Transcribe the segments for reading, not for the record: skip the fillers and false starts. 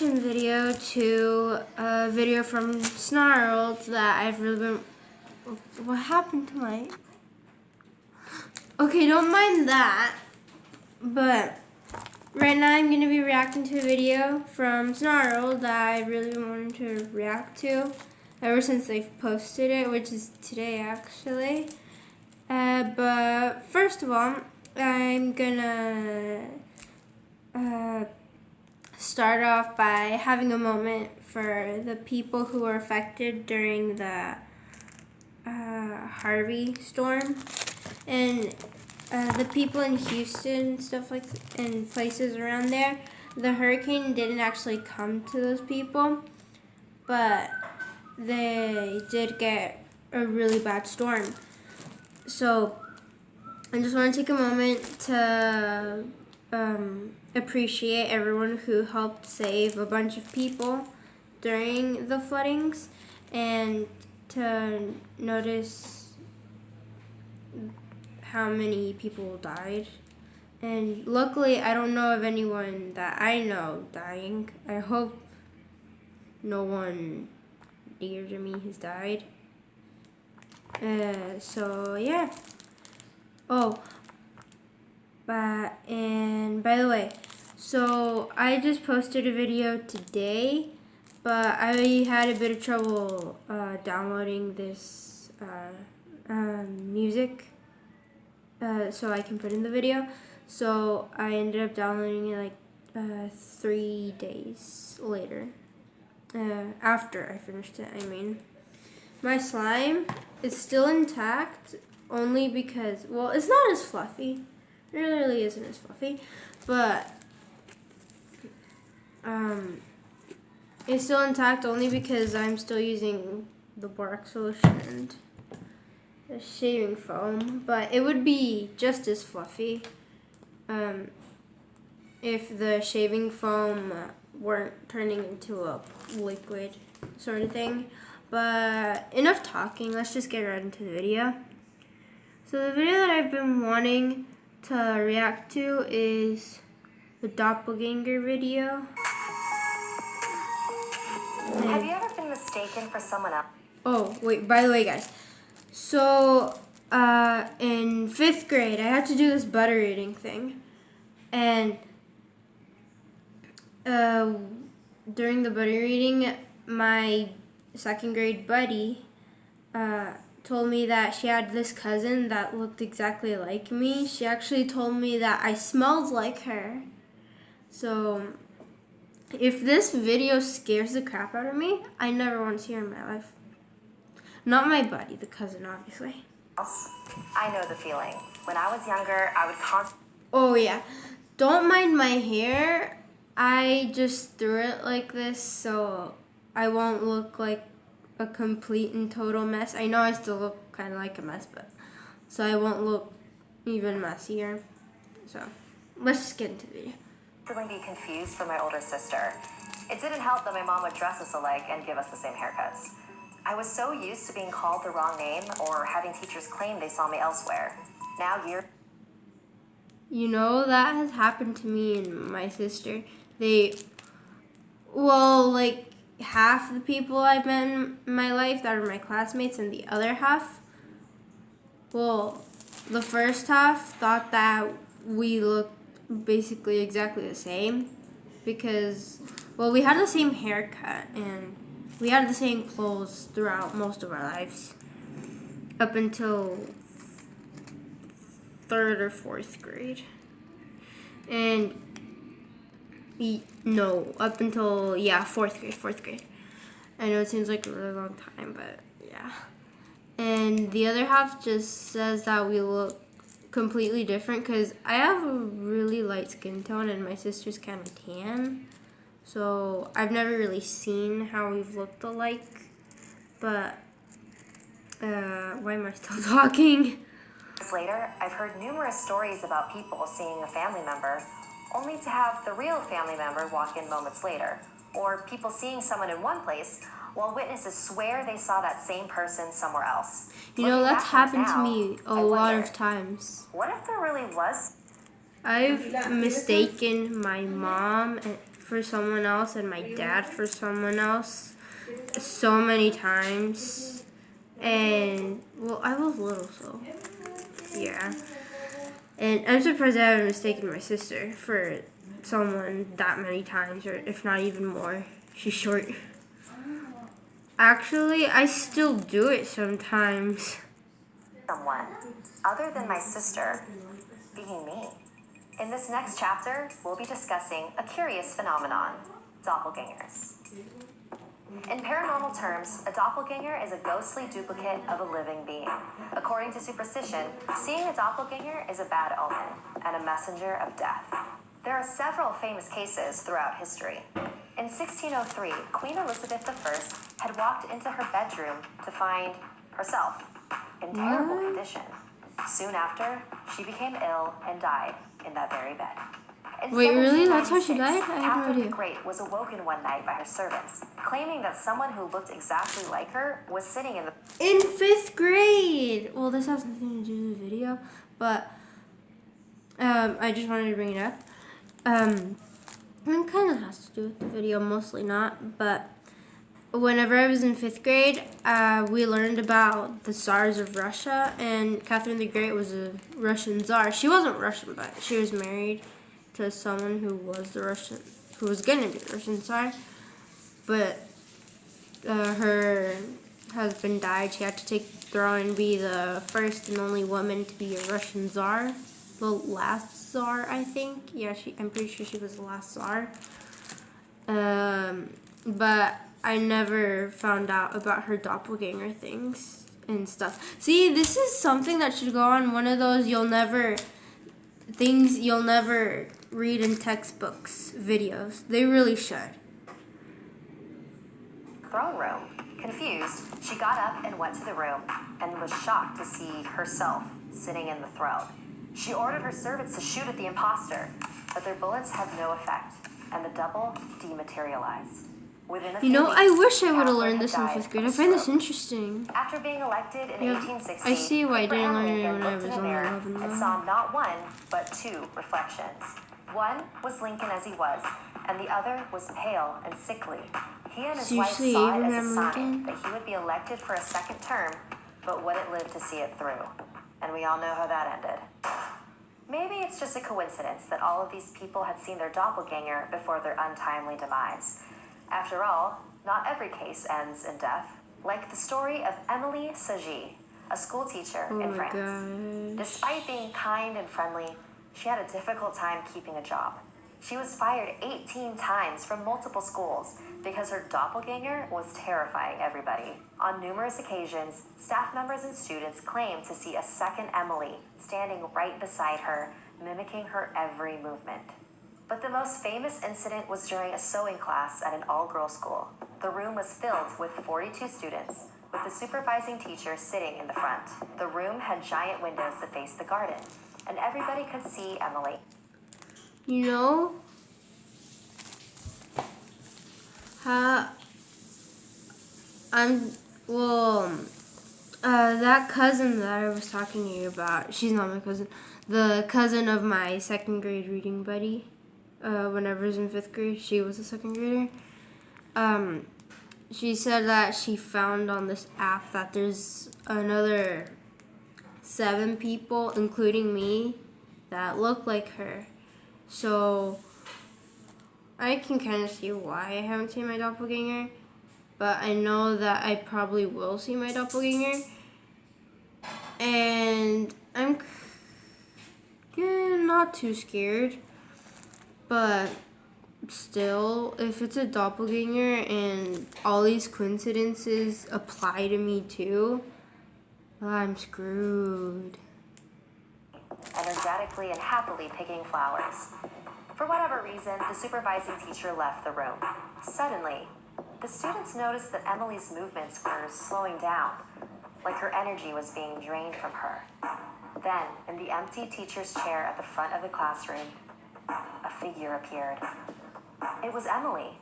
reaction video to a video from Snarled that I've really been... What happened to my... Okay, don't mind that. But right now I'm going to be reacting to a video from Snarled that I really wanted to react to ever since they've posted it, which is today actually. But first of all, I'm gonna start off by having a moment for the people who were affected during the Harvey storm, and the people in Houston, stuff like, and places around there. The hurricane didn't actually come to those people, but they did get a really bad storm. So I just want to take a moment to appreciate everyone who helped save a bunch of people during the floodings, and to notice how many people died. And luckily, I don't know of anyone that I know dying. I hope no one dear to me has died. So yeah. Oh, and by the way, so I just posted a video today, but I had a bit of trouble downloading this music so I can put in the video. So I ended up downloading it like 3 days later, after I finished it, I mean. My slime is still intact, only because, well, it's not as fluffy. It really isn't as fluffy, but it's still intact only because I'm still using the borax solution and the shaving foam. But it would be just as fluffy if the shaving foam weren't turning into a liquid sort of thing. But enough talking, let's just get right into the video. So the video that I've been wanting to react to is the doppelganger video. Have you ever been mistaken for someone else? Oh, wait, by the way, guys. So, in 5th grade, I had to do this butter eating thing. And during the butter eating, my 2nd grade buddy told me that she had this cousin that looked exactly like me. She actually told me that I smelled like her. So if this video scares the crap out of me, I never want to see her in my life. Not my buddy, the cousin, obviously. I know the feeling. When I was younger, I would Oh yeah, don't mind my hair. I just threw it like this so I won't look like a complete and total mess. I know I still look kind of like a mess, but so I won't look even messier. So let's just get into the video. Be confused for my older sister. It didn't help that my mom would dress us alike and give us the same haircuts. I was so used to being called the wrong name or having teachers claim they saw me elsewhere. Now You know, that has happened to me and my sister. Like half the people I've met in my life that are my classmates, and the other half, well, the first half thought that we looked basically exactly the same because, well, we had the same haircut and we had the same clothes throughout most of our lives up until 3rd or 4th grade. And no, up until, yeah, 4th grade. I know it seems like a really long time, but yeah. And the other half just says that we look completely different because I have a really light skin tone and my sister's kind of tan. So I've never really seen how we've looked alike. But, why am I still talking? Later, I've heard numerous stories about people seeing a family member only to have the real family member walk in moments later, or people seeing someone in one place while witnesses swear they saw that same person somewhere else. You know, that's happened to me a lot of times. What if there really was? I've mistaken my mom for someone else and my dad for someone else so many times. And, well, I was little, so, yeah. And I'm surprised I haven't mistaken my sister for someone that many times, or if not even more. She's short. Actually, I still do it sometimes. Someone other than my sister being me. In this next chapter, we'll be discussing a curious phenomenon, doppelgangers. In paranormal terms, a doppelganger is a ghostly duplicate of a living being. According to superstition, seeing a doppelganger is a bad omen and a messenger of death. There are several famous cases throughout history. In 1603, Queen Elizabeth I had walked into her bedroom to find herself in terrible condition. Soon after, she became ill and died in that very bed. In Wait, really? That's how she 1796, died? I had no Catherine the idea. Great was awoken one night by her servants, claiming that someone who looked exactly like her was sitting in the... In 5th grade! Well, this has nothing to do with the video, but I just wanted to bring it up. It kind of has to do with the video, mostly not, but whenever I was in 5th grade, we learned about the Tsars of Russia, and Catherine the Great was a Russian Tsar. She wasn't Russian, but she was married to someone who was who was gonna be the Russian Tsar, but her husband died. She had to take the throne and be the first and only woman to be a Russian Tsar, the last Tsar, I think. Yeah, I'm pretty sure she was the last Tsar. But I never found out about her doppelganger things and stuff. See, this is something that should go on one of those you'll never read in textbooks videos. They really should. throne room. Confused, she got up and went to the room and was shocked to see herself sitting in the throne. She ordered her servants to shoot at the imposter, but their bullets had no effect, and the double dematerialized. Within a few weeks, I wish I would have Catherine learned had this in died 5th grade. of I find this stroke. interesting. After being elected in Yeah, 1860, I see why I didn't learn it Abraham when I Lincoln was looked in a only mirror 11 and though. saw not one, but two reflections. One was Lincoln as he was, and the other was pale and sickly. He and his So you wife see saw it as a Abraham sign Lincoln? that he would be elected for a second term, but wouldn't live to see it through. And we all know how that ended. Maybe it's just a coincidence that all of these people had seen their doppelganger before their untimely demise. After all, not every case ends in death, like the story of Emily Sagy, a school teacher Oh in my France. gosh. Despite being kind and friendly, she had a difficult time keeping a job. She was fired 18 times from multiple schools because her doppelganger was terrifying everybody. On numerous occasions, staff members and students claimed to see a second Emily standing right beside her, mimicking her every movement. But the most famous incident was during a sewing class at an all-girls school. The room was filled with 42 students, with the supervising teacher sitting in the front. The room had giant windows that faced the garden, and everybody could see Emily. That cousin that I was talking to you about, she's not my cousin, the cousin of my 2nd grade reading buddy, when I was in 5th grade, she was a 2nd grader. She said that she found on this app that there's another 7 people, including me, that look like her. So I can kind of see why I haven't seen my doppelganger, but I know that I probably will see my doppelganger. And I'm not too scared, but still, if it's a doppelganger and all these coincidences apply to me too, I'm screwed. Energetically and happily picking flowers. For whatever reason, the supervising teacher left the room. Suddenly, the students noticed that Emily's movements were slowing down, like her energy was being drained from her. Then, in the empty teacher's chair at the front of the classroom, a figure appeared. It was Emily.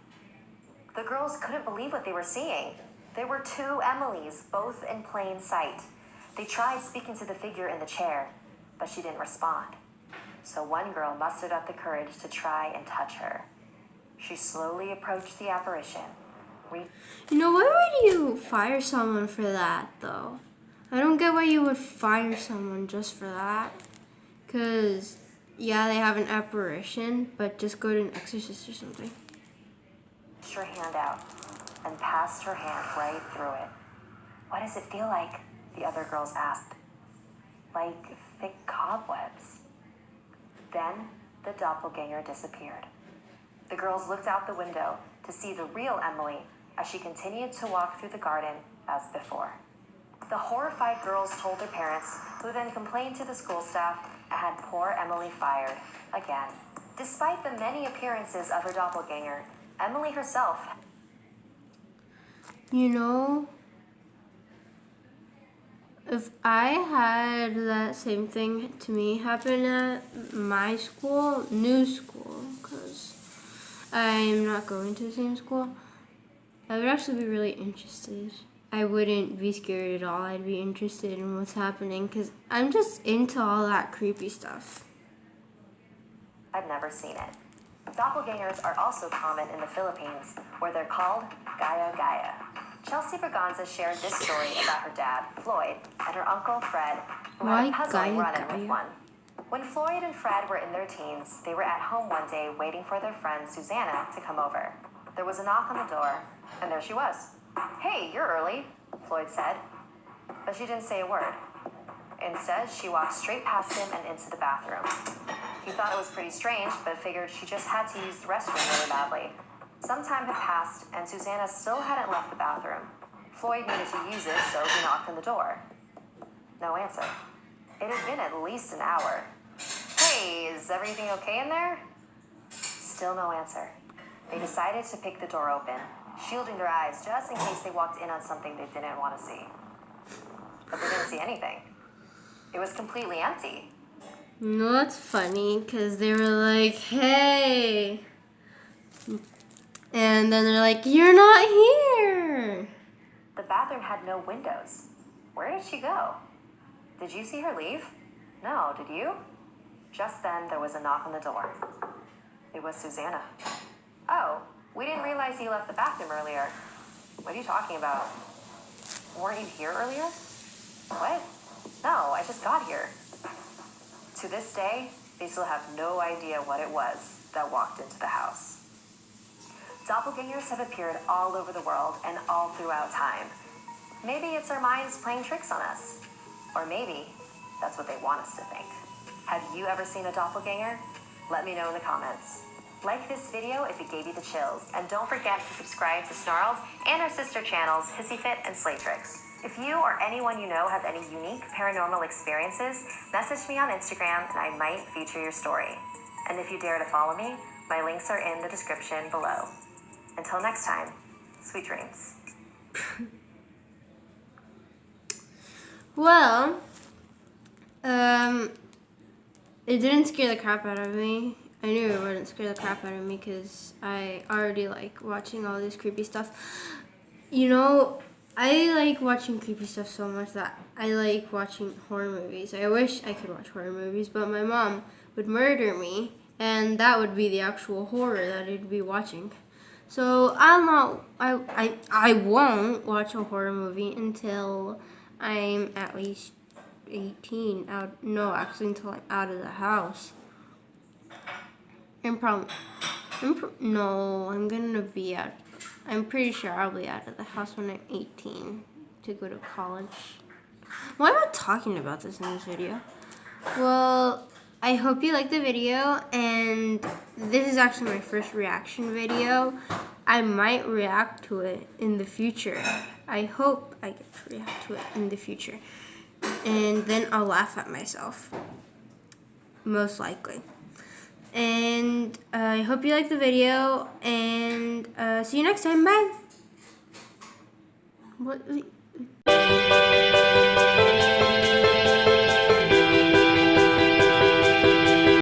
The girls couldn't believe what they were seeing. There were 2 Emilys, both in plain sight. They tried speaking to the figure in the chair, but she didn't respond. So one girl mustered up the courage to try and touch her. She slowly approached the apparition. You know, why would you fire someone for that, though? I don't get why you would fire someone just for that. Because, yeah, they have an apparition, but just go to an exorcist or something. Reached her hand out and passed her hand right through it. What does it feel like? The other girls asked. Like thick cobwebs. Then the doppelganger disappeared. The girls looked out the window to see the real Emily as she continued to walk through the garden as before. The horrified girls told their parents, who then complained to the school staff and had poor Emily fired again. Despite the many appearances of her doppelganger, Emily herself. You know, if I had that same thing to me happen at my school, new school, because I'm not going to the same school, I would actually be really interested. I wouldn't be scared at all. I'd be interested in what's happening because I'm just into all that creepy stuff. I've never seen it. Doppelgangers are also common in the Philippines, where they're called gaya-gaya. Chelsea Braganza shared this story about her dad, Floyd, and her uncle, Fred, who had a puzzling run-in with one. When Floyd and Fred were in their teens, they were at home one day waiting for their friend Susanna to come over. There was a knock on the door, and there she was. "Hey, you're early," Floyd said. But she didn't say a word. Instead, she walked straight past him and into the bathroom. He thought it was pretty strange, but figured she just had to use the restroom really badly. Some time had passed, and Susanna still hadn't left the bathroom. Floyd needed to use it, so he knocked on the door. No answer. It had been at least an hour. "Hey, is everything okay in there?" Still no answer. They decided to pick the door open, shielding their eyes just in case they walked in on something they didn't want to see. But they didn't see anything. It was completely empty. No, that's funny because they were like, "Hey," and then they're like, "You're not here." The bathroom had no windows. Where did she go? Did you see her leave? No, did you? Just then, there was a knock on the door. It was Susanna. "Oh, we didn't realize you left the bathroom earlier." "What are you talking about? Weren't you here earlier?" "What? No, I just got here." To this day, they still have no idea what it was that walked into the house. Doppelgangers have appeared all over the world and all throughout time. Maybe it's our minds playing tricks on us. Or maybe that's what they want us to think. Have you ever seen a doppelganger? Let me know in the comments. Like this video if it gave you the chills, and don't forget to subscribe to Snarled and our sister channels, HissyFit and Slaytrix. If you or anyone you know have any unique paranormal experiences, message me on Instagram and I might feature your story. And if you dare to follow me, my links are in the description below. Until next time, sweet dreams. Well, it didn't scare the crap out of me. I knew it wouldn't scare the crap out of me because I already like watching all this creepy stuff. You know, I like watching creepy stuff so much that I like watching horror movies. I wish I could watch horror movies, but my mom would murder me, and that would be the actual horror that I'd be watching. So I won't watch a horror movie until I'm at least 18. Until I'm out of the house. I'm gonna be out. I'm pretty sure I'll be out of the house when I'm 18 to go to college. Why am I talking about this in this video? Well, I hope you liked the video, and this is actually my first reaction video. I might react to it in the future. I hope I get to react to it in the future. And then I'll laugh at myself. Most likely. And I hope you liked the video, and see you next time. Bye. What?